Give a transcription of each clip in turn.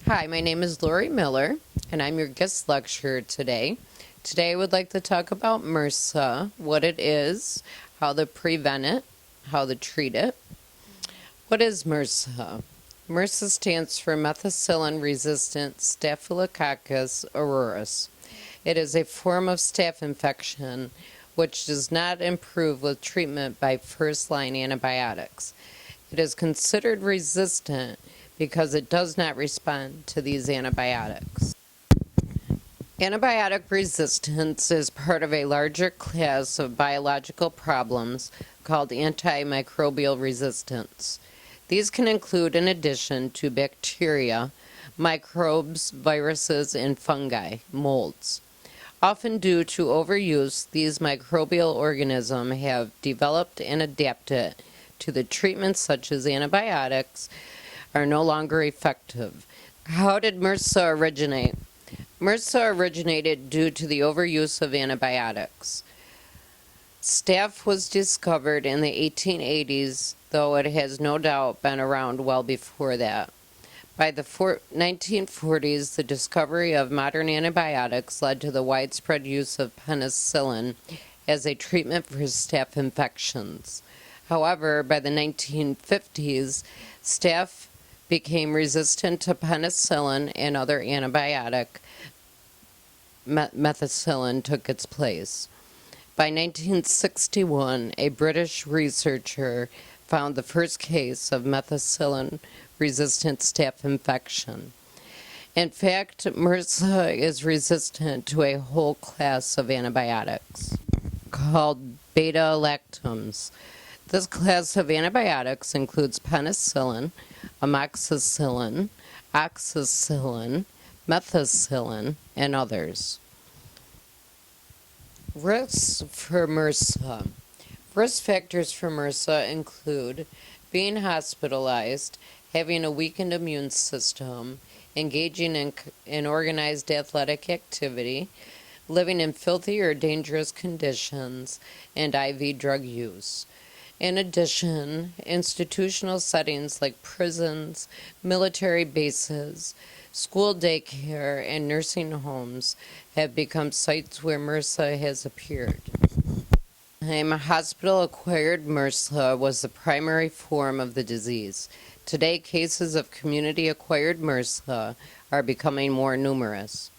Hi, my name is Lori Miller, and I'm your guest lecturer today. Today I would like to talk about MRSA, what it is, how to prevent it, how to treat it. What is MRSA? MRSA stands for methicillin-resistant Staphylococcus aureus. It is a form of staph infection which does not improve with treatment by first-line antibiotics. It is considered resistant because it does not respond to these antibiotics. Antibiotic resistance is part of a larger class of biological problems called antimicrobial resistance. These can include, in addition to bacteria, microbes, viruses, and fungi, molds. Often due to overuse, these microbial organisms have developed and adapted to the treatments such as antibiotics are no longer effective. How did MRSA originate? MRSA originated due to the overuse of antibiotics. Staph was discovered in the 1880s, though it has no doubt been around well before that. By the 1940s, the discovery of modern antibiotics led to the widespread use of penicillin as a treatment for staph infections. However, by the 1950s, staph became resistant to penicillin and other antibiotic. Methicillin took its place. By 1961, a British researcher found the first case of methicillin-resistant staph infection. In fact, MRSA is resistant to a whole class of antibiotics called beta-lactams. This class of antibiotics includes penicillin, amoxicillin, oxacillin, methicillin, and others. Risks for MRSA. Risk factors for MRSA include being hospitalized, having a weakened immune system, engaging in organized athletic activity, living in filthy or dangerous conditions, and IV drug use. In addition, institutional settings like prisons, military bases, school daycare, and nursing homes have become sites where MRSA has appeared. Hospital-acquired MRSA was the primary form of the disease. Today, cases of community-acquired MRSA are becoming more numerous.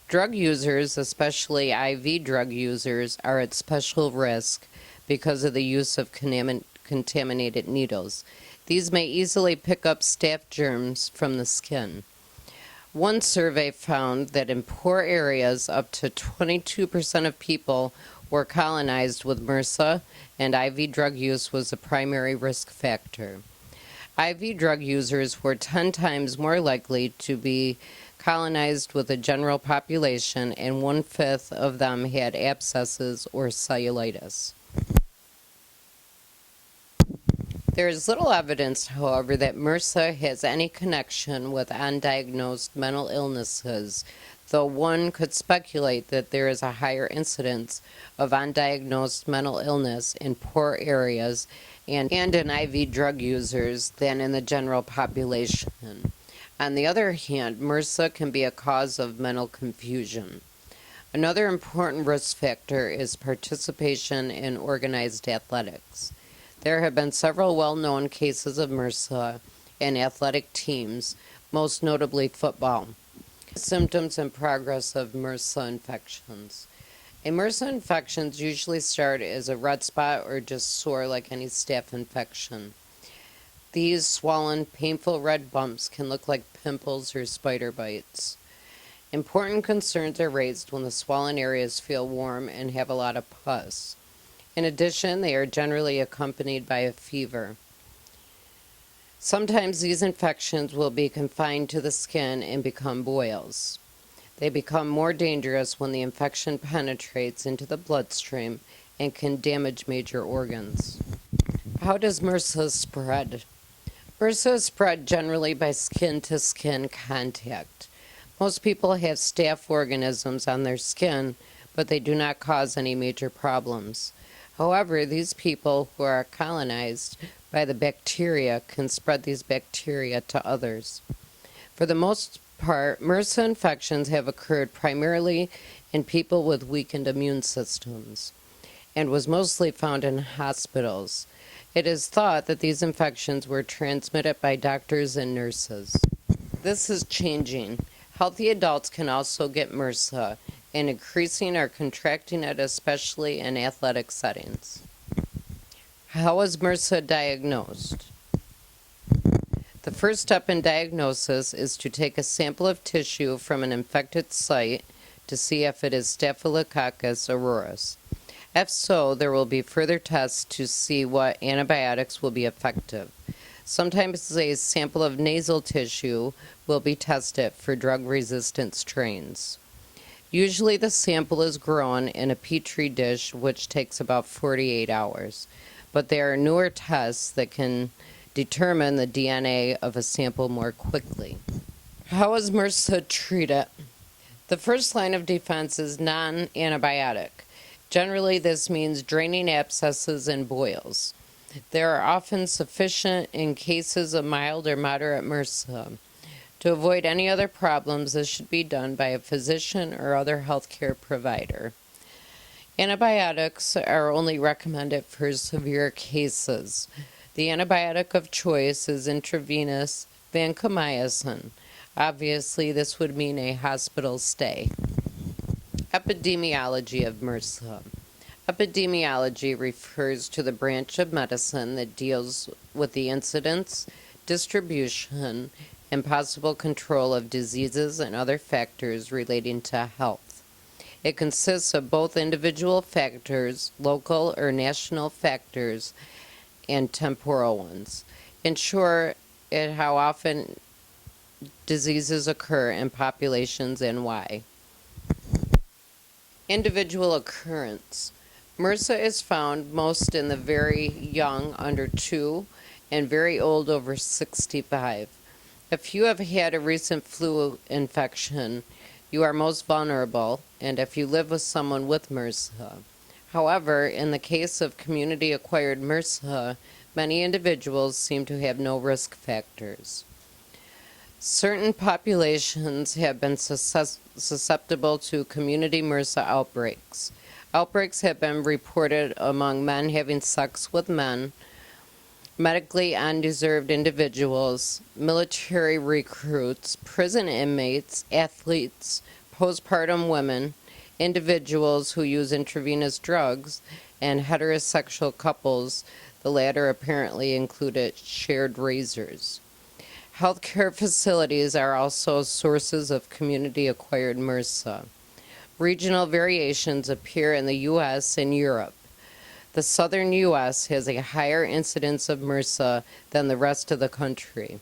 Drug users, especially IV drug users, are at special risk because of the use of contaminated needles. These may easily pick up staph germs from the skin. One survey found that in poor areas, up to 22% of people were colonized with MRSA, and IV drug use was a primary risk factor. IV drug users were 10 times more likely to be colonized with the general population, and 1/5 of them had abscesses or cellulitis. There is little evidence, however, that MRSA has any connection with undiagnosed mental illnesses, though one could speculate that there is a higher incidence of undiagnosed mental illness in poor areas and in IV drug users than in the general population. On the other hand, MRSA can be a cause of mental confusion. Another important risk factor is participation in organized athletics. There have been several well-known cases of MRSA in athletic teams, most notably football. Symptoms and progress of MRSA infections. MRSA infections usually start as a red spot or just sore like any staph infection. These swollen, painful red bumps can look like pimples or spider bites. Important concerns are raised when the swollen areas feel warm and have a lot of pus. In addition, they are generally accompanied by a fever. Sometimes these infections will be confined to the skin and become boils. They become more dangerous when the infection penetrates into the bloodstream and can damage major organs. How does MRSA spread? MRSA is spread generally by skin-to-skin contact. Most people have staph organisms on their skin, but they do not cause any major problems. However, these people who are colonized by the bacteria can spread these bacteria to others. For the most part, MRSA infections have occurred primarily in people with weakened immune systems and was mostly found in hospitals. It is thought that these infections were transmitted by doctors and nurses. This is changing. Healthy adults can also get MRSA, and increasing or contracting it, especially in athletic settings. How is MRSA diagnosed? The first step in diagnosis is to take a sample of tissue from an infected site to see if it is Staphylococcus aureus. If so, there will be further tests to see what antibiotics will be effective. Sometimes a sample of nasal tissue will be tested for drug-resistant strains. Usually the sample is grown in a petri dish, which takes about 48 hours. But there are newer tests that can determine the DNA of a sample more quickly. How is MRSA treated? The first line of defense is non-antibiotic. Generally, this means draining abscesses and boils. There are often sufficient in cases of mild or moderate MRSA. To avoid any other problems, this should be done by a physician or other healthcare provider. Antibiotics are only recommended for severe cases. The antibiotic of choice is intravenous vancomycin. Obviously, this would mean a hospital stay. Epidemiology of MRSA. Epidemiology refers to the branch of medicine that deals with the incidence, distribution, and possible control of diseases and other factors relating to health. It consists of both individual factors, local or national factors, and temporal ones. In short, how often diseases occur in populations and why. Individual occurrence. MRSA is found most in the very young, under 2, and very old, over 65. If you have had a recent flu infection, you are most vulnerable, and if you live with someone with MRSA. However, in the case of community-acquired MRSA, many individuals seem to have no risk factors. Certain populations have been susceptible to community MRSA outbreaks. Outbreaks have been reported among men having sex with men, medically undeserved individuals, military recruits, prison inmates, athletes, postpartum women, individuals who use intravenous drugs, and heterosexual couples. The latter apparently included shared razors. Healthcare facilities are also sources of community-acquired MRSA. Regional variations appear in the U.S. and Europe. The southern U.S. has a higher incidence of MRSA than the rest of the country.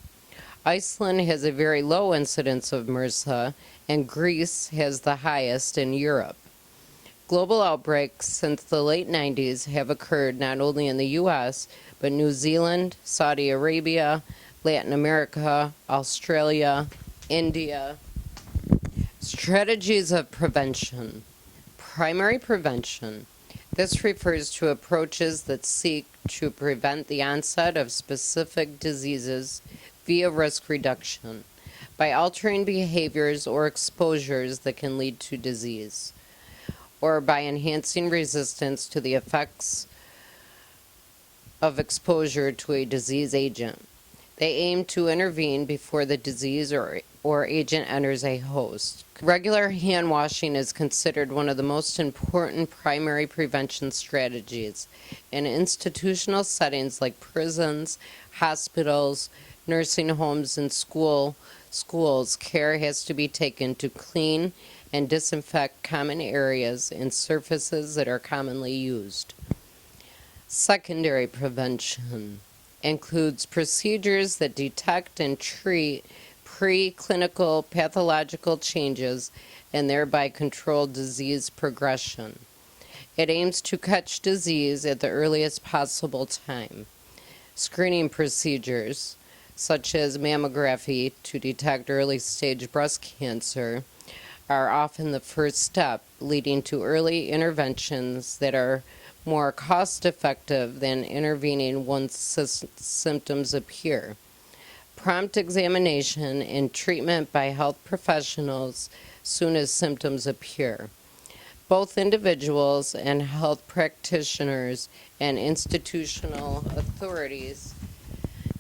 Iceland has a very low incidence of MRSA, and Greece has the highest in Europe. Global outbreaks since the late 90s have occurred not only in the U.S., but New Zealand, Saudi Arabia, Latin America, Australia, India. Strategies of prevention. Primary prevention. This refers to approaches that seek to prevent the onset of specific diseases via risk reduction by altering behaviors or exposures that can lead to disease, or by enhancing resistance to the effects of exposure to a disease agent. They aim to intervene before the disease or agent enters a host. Regular hand washing is considered one of the most important primary prevention strategies. In institutional settings like prisons, hospitals, nursing homes, and schools, care has to be taken to clean and disinfect common areas and surfaces that are commonly used. Secondary prevention includes procedures that detect and treat preclinical pathological changes and thereby control disease progression. It aims to catch disease at the earliest possible time. Screening procedures, such as mammography to detect early-stage breast cancer, are often the first step, leading to early interventions that are more cost-effective than intervening once symptoms appear. prompt examination and treatment by health professionals soon as symptoms appear. Both individuals and health practitioners and institutional authorities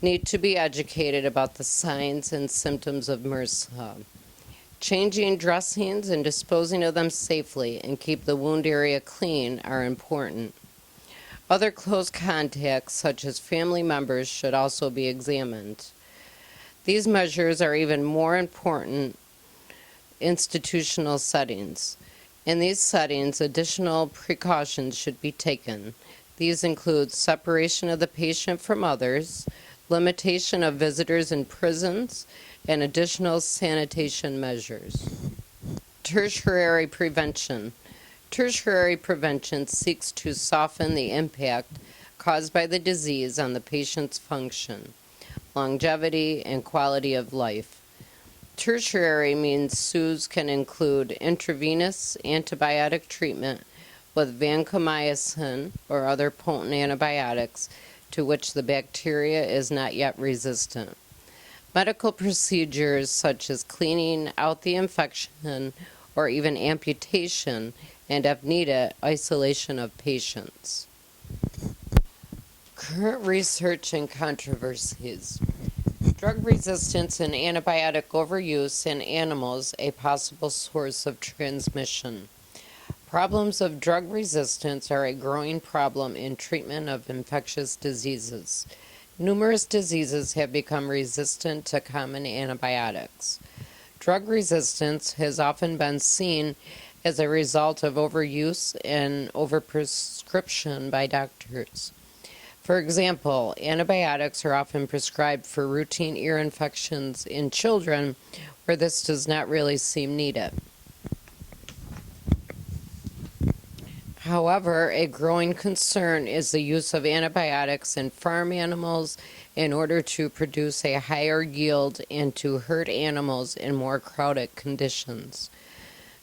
need to be educated about the signs and symptoms of MRSA. Changing dressings and disposing of them safely and keep the wound area clean are important. Other close contacts, such as family members, should also be examined. These measures are even more important in institutional settings. In these settings, additional precautions should be taken. These include separation of the patient from others, limitation of visitors in prisons, and additional sanitation measures. Tertiary prevention. Tertiary prevention seeks to soften the impact caused by the disease on the patient's function, longevity, and quality of life. Tertiary means SUS can include intravenous antibiotic treatment with vancomycin or other potent antibiotics to which the bacteria is not yet resistant. Medical procedures such as cleaning out the infection or even amputation, and if needed, isolation of patients. Current research and controversies. Drug resistance and antibiotic overuse in animals a possible source of transmission. Problems of drug resistance are a growing problem in treatment of infectious diseases. Numerous diseases have become resistant to common antibiotics. Drug resistance has often been seen as a result of overuse and overprescription by doctors. For example, antibiotics are often prescribed for routine ear infections in children where this does not really seem needed. However, a growing concern is the use of antibiotics in farm animals in order to produce a higher yield and to herd animals in more crowded conditions.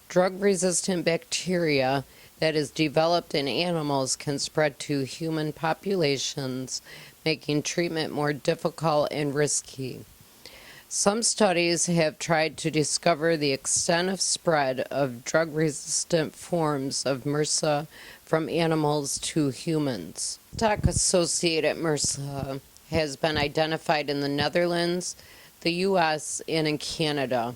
Drug-resistant bacteria that is developed in animals can spread to human populations, making treatment more difficult and risky. Some studies have tried to discover the extent of spread of drug-resistant forms of MRSA from animals to humans. Livestock-associated MRSA has been identified in the Netherlands, the U.S., and in Canada.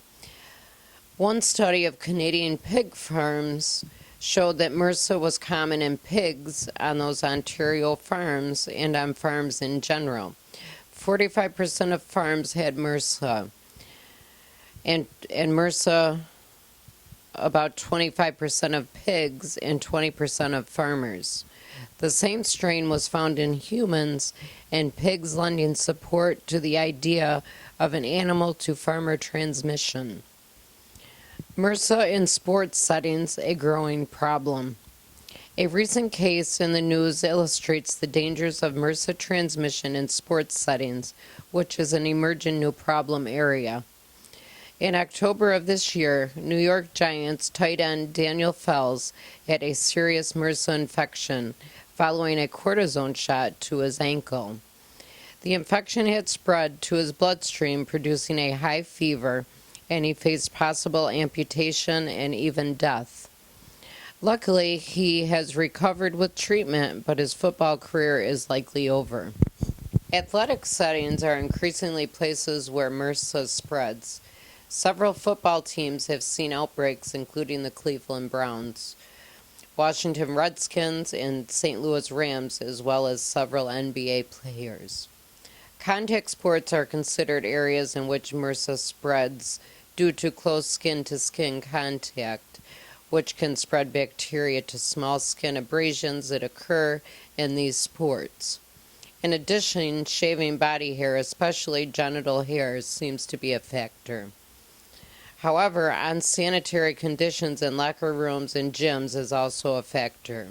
One study of Canadian pig farms showed that MRSA was common in pigs on those Ontario farms and on farms in general. 45% of farms had MRSA, and MRSA about 25% of pigs and 20% of farmers. The same strain was found in humans and pigs, lending support to the idea of an animal-to-farmer transmission. MRSA in sports settings, a growing problem. A recent case in the news illustrates the dangers of MRSA transmission in sports settings, which is an emerging new problem area. In October of this year, New York Giants tight end Daniel Fells had a serious MRSA infection following a cortisone shot to his ankle. The infection had spread to his bloodstream, producing a high fever, and he faced possible amputation and even death. Luckily, he has recovered with treatment, but his football career is likely over. Athletic settings are increasingly places where MRSA spreads. Several football teams have seen outbreaks, including the Cleveland Browns, Washington Redskins, and St. Louis Rams, as well as several NBA players. Contact sports are considered areas in which MRSA spreads due to close skin-to-skin contact, which can spread bacteria to small skin abrasions that occur in these sports. In addition, shaving body hair, especially genital hairs, seems to be a factor. However, unsanitary conditions in locker rooms and gyms is also a factor.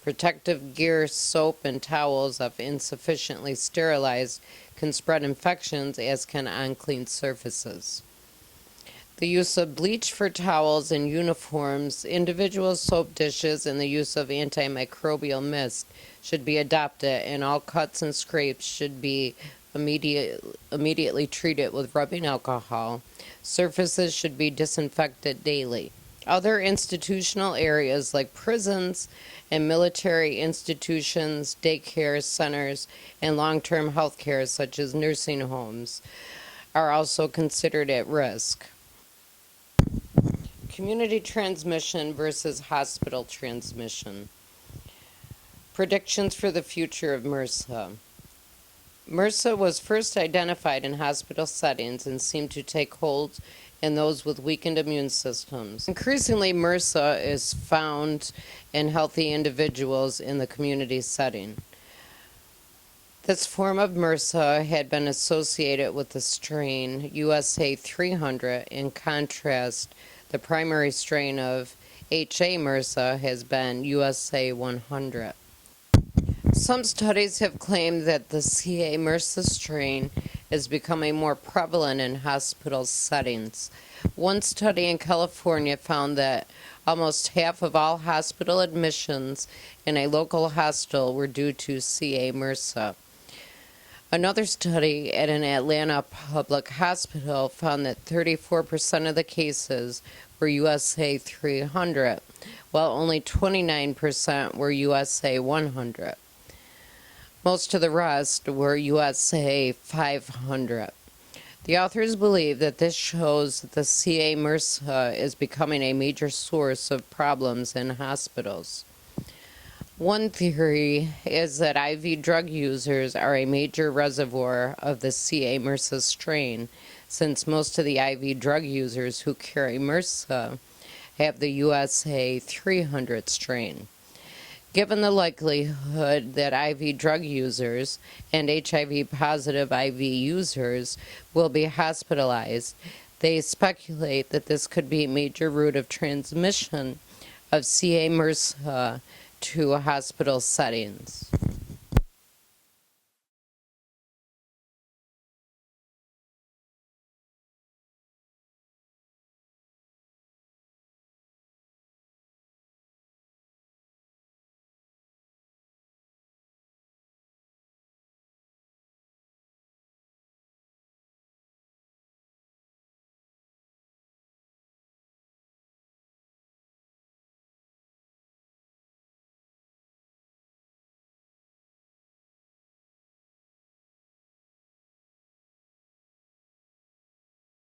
Protective gear, soap, and towels, if insufficiently sterilized, can spread infections, as can unclean surfaces. The use of bleach for towels and uniforms, individual soap dishes, and the use of antimicrobial mist should be adopted, and all cuts and scrapes should be immediately treat it with rubbing alcohol. Surfaces should be disinfected daily. Other institutional areas like prisons and military institutions, daycare centers, and long-term health care such as nursing homes are also considered at risk. Community transmission versus hospital transmission. Predictions for the future of MRSA. MRSA was first identified in hospital settings and seemed to take hold in those with weakened immune systems. Increasingly, MRSA is found in healthy individuals in the community setting. This form of MRSA had been associated with the strain USA 300. In contrast, the primary strain of HA MRSA has been USA 100. Some studies have claimed that the CA MRSA strain is becoming more prevalent in hospital settings. One study in California found that almost half of all hospital admissions in a local hospital were due to CA MRSA. Another study at an Atlanta public hospital found that 34% of the cases were USA 300, while only 29% were USA 100. Most of the rest were USA 500. The authors believe that this shows that the CA MRSA is becoming a major source of problems in hospitals. One theory is that IV drug users are a major reservoir of the CA MRSA strain, since most of the IV drug users who carry MRSA have the USA 300 strain. Given the likelihood that IV drug users and HIV-positive IV users will be hospitalized, they speculate that this could be a major route of transmission of CA MRSA to hospital settings.